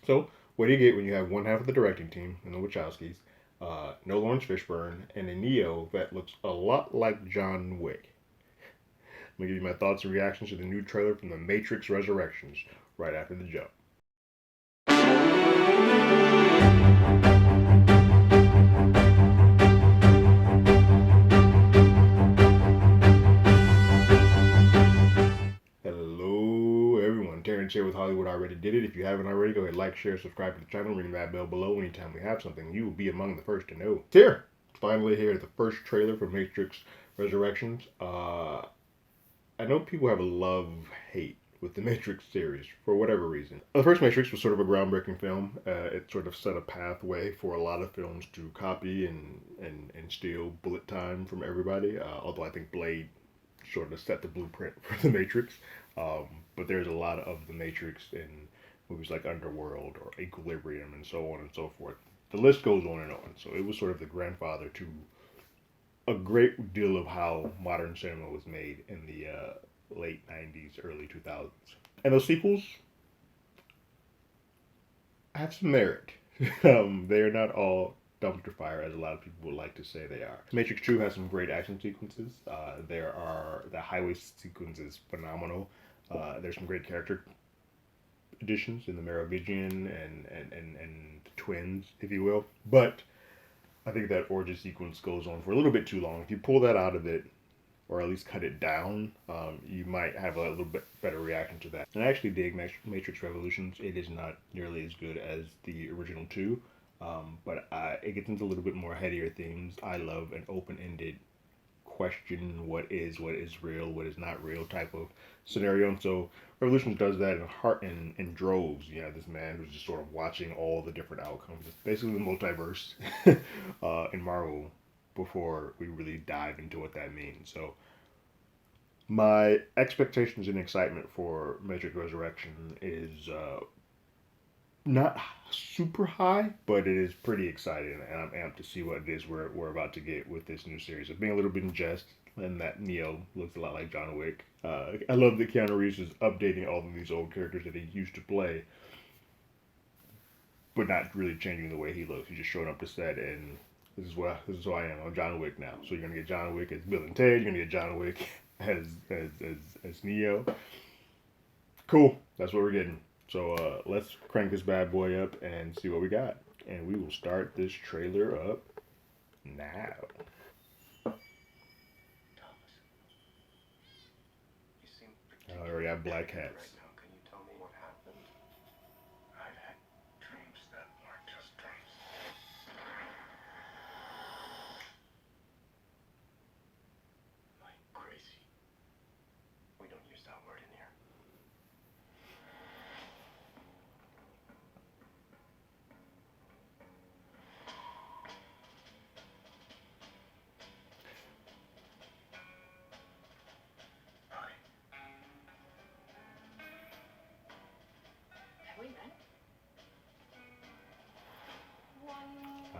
So, what do you get when you have one half of the directing team and the Wachowskis, no Lawrence Fishburne, and a Neo that looks a lot like John Wick? I'm gonna give you my thoughts and reactions to the new trailer from The Matrix Resurrections right after the jump. Hello, everyone. Terrence here with Hollywood Already Did It. If you haven't already, go ahead, like, share, subscribe to the channel, ring that bell below. Anytime we have something, you will be among the first to know. It's here. Finally, here, the first trailer for Matrix Resurrections. I know people have a love-hate with the Matrix series for whatever reason. The first Matrix was sort of a groundbreaking film. It sort of set a pathway for a lot of films to copy and steal bullet time from everybody. Although I think Blade sort of set the blueprint for the Matrix. But there's a lot of the Matrix in movies like Underworld or Equilibrium and so on and so forth. The list goes on and on. So it was sort of the grandfather to a great deal of how modern cinema was made in the late 90s, early 2000s. And those sequels have some merit. They are not all dumpster fire as a lot of people would like to say they are. Matrix 2 has some great action sequences. The highway sequence is phenomenal. There's some great character additions in the Merovingian and the twins, if you will. But I think that origin sequence goes on for a little bit too long. If you pull that out of it, or at least cut it down, you might have a little bit better reaction to that. And I actually dig Matrix Revolutions. It is not nearly as good as the original two, but it gets into a little bit more headier themes. I love an open-ended question what is real, what is not real type of scenario. And so Revolutions does that in droves. You have this man who's just sort of watching all the different outcomes. It's basically the multiverse in Marvel before we really dive into what that means. So my expectations and excitement for Matrix Resurrection is not super high, but it is pretty exciting, and I'm amped to see what it is we're about to get with this new series. Of being a little bit in jest, and that Neo looks a lot like John Wick. I love that Keanu Reeves is updating all of these old characters that he used to play, but not really changing the way he looks. He's just showing up to set, and this is who I am. I'm John Wick now. So you're gonna get John Wick as Bill and Ted. You're gonna get John Wick as Neo. Cool. That's what we're getting. So let's crank this bad boy up and see what we got. And we will start this trailer up now. I already have black hats.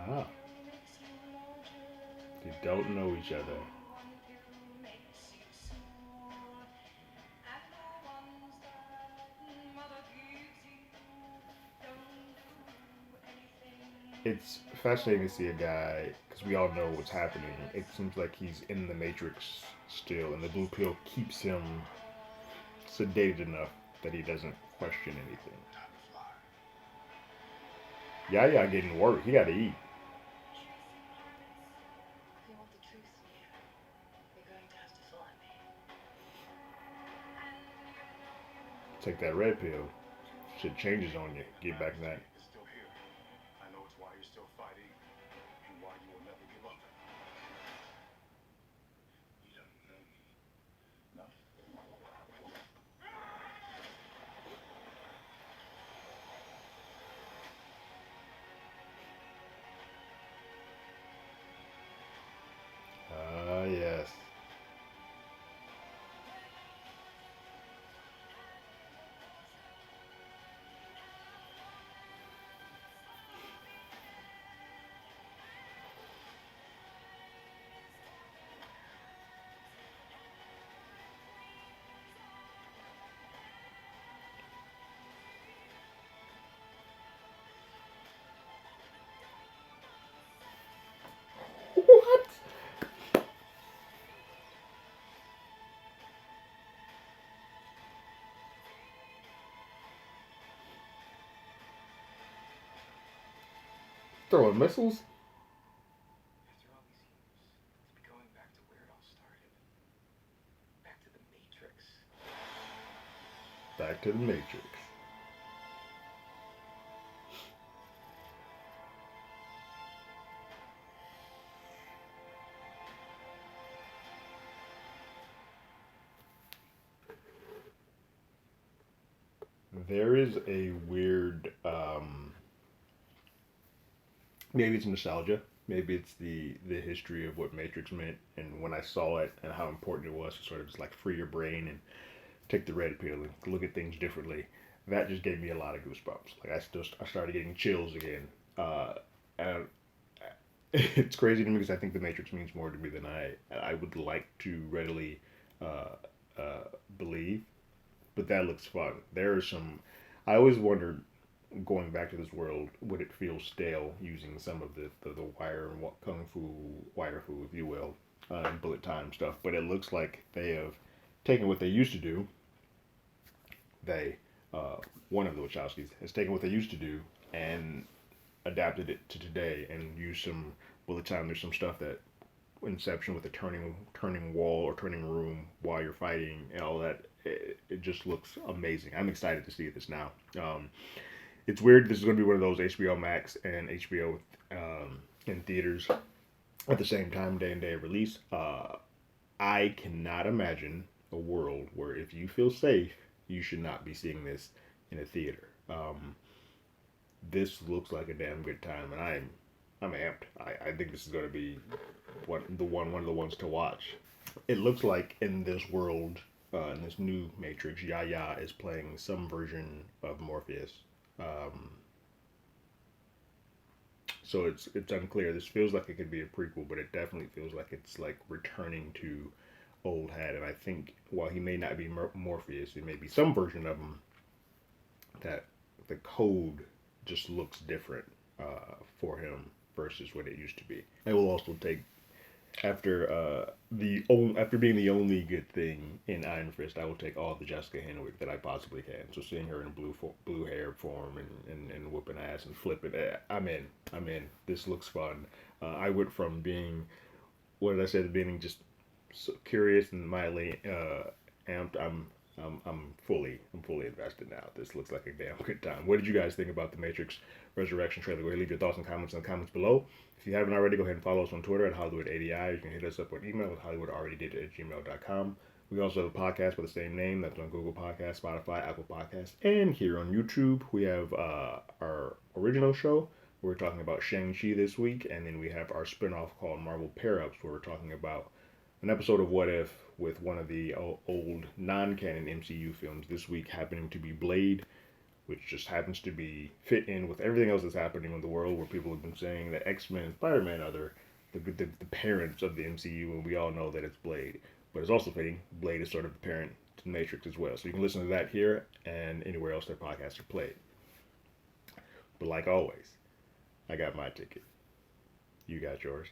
Ah, they don't know each other. It's fascinating to see a guy because we all know what's happening. It seems like he's in the Matrix still, and the blue pill keeps him sedated enough that he doesn't question anything. Yaya getting work. He got to eat. Take that red pill. Shit changes on you. Get back in that. Ah, yes. Throwing missiles? After all these years, let's be going back to where it all started. Back to the Matrix. Back to the Matrix. There is a weird, maybe it's nostalgia. Maybe it's the history of what Matrix meant, and when I saw it and how important it was to sort of just like free your brain and take the red pill and look at things differently. That just gave me a lot of goosebumps. Like I started getting chills again. And it's crazy to me because I think the Matrix means more to me than I would like to readily uh, believe. But that looks fun. There are some. I always wondered going back to this world, would it feel stale using some of the wire and kung fu, wire fu, if you will, and bullet time stuff? But it looks like they have taken what they used to do. They, one of the Wachowskis, has taken what they used to do and adapted it to today and used some bullet time. There's some stuff that Inception with a turning wall or turning room while you're fighting and all that. It just looks amazing. I'm excited to see this now. It's weird. This is going to be one of those HBO Max and HBO in theaters at the same time, day and day of release. I cannot imagine a world where if you feel safe, you should not be seeing this in a theater. This looks like a damn good time, and I'm amped. I think this is going to be one of the ones to watch. It looks like in this world, in this new Matrix, Yaya is playing some version of Morpheus. Um, so it's unclear. This feels like it could be a prequel, but it definitely feels like it's like returning to old hat. And I think while he may not be Morpheus, it may be some version of him that the code just looks different for him versus what it used to be. It will also take after being the only good thing in Iron Fist, I will take all the Jessica Henwick that I possibly can. So seeing her in blue hair form and whooping ass and flipping, I'm in. I'm in. This looks fun. I went from being what did I say at the beginning, just so curious and mildly amped. I'm fully invested now. This looks like a damn good time. What did you guys think about the Matrix Resurrection trailer? Go ahead and leave your thoughts and comments in the comments below. If you haven't already, go ahead and follow us on Twitter at HollywoodADI. You can hit us up on email at HollywoodAlreadyDid@gmail.com. We also have a podcast with the same name. That's on Google Podcasts, Spotify, Apple Podcasts, and here on YouTube. We have our original show. We're talking about Shang-Chi this week, and then we have our spinoff called Marvel Pair-Ups, where we're talking about an episode of What If with one of the old non-canon MCU films. This week happening to be Blade, which just happens to be fit in with everything else that's happening in the world, where people have been saying that X-Men and Spider-Man are the parents of the MCU, and we all know that it's Blade. But it's also fitting, Blade is sort of the parent to Matrix as well. So you can listen to that here and anywhere else their podcasts are played. But like always, I got my ticket. You got yours.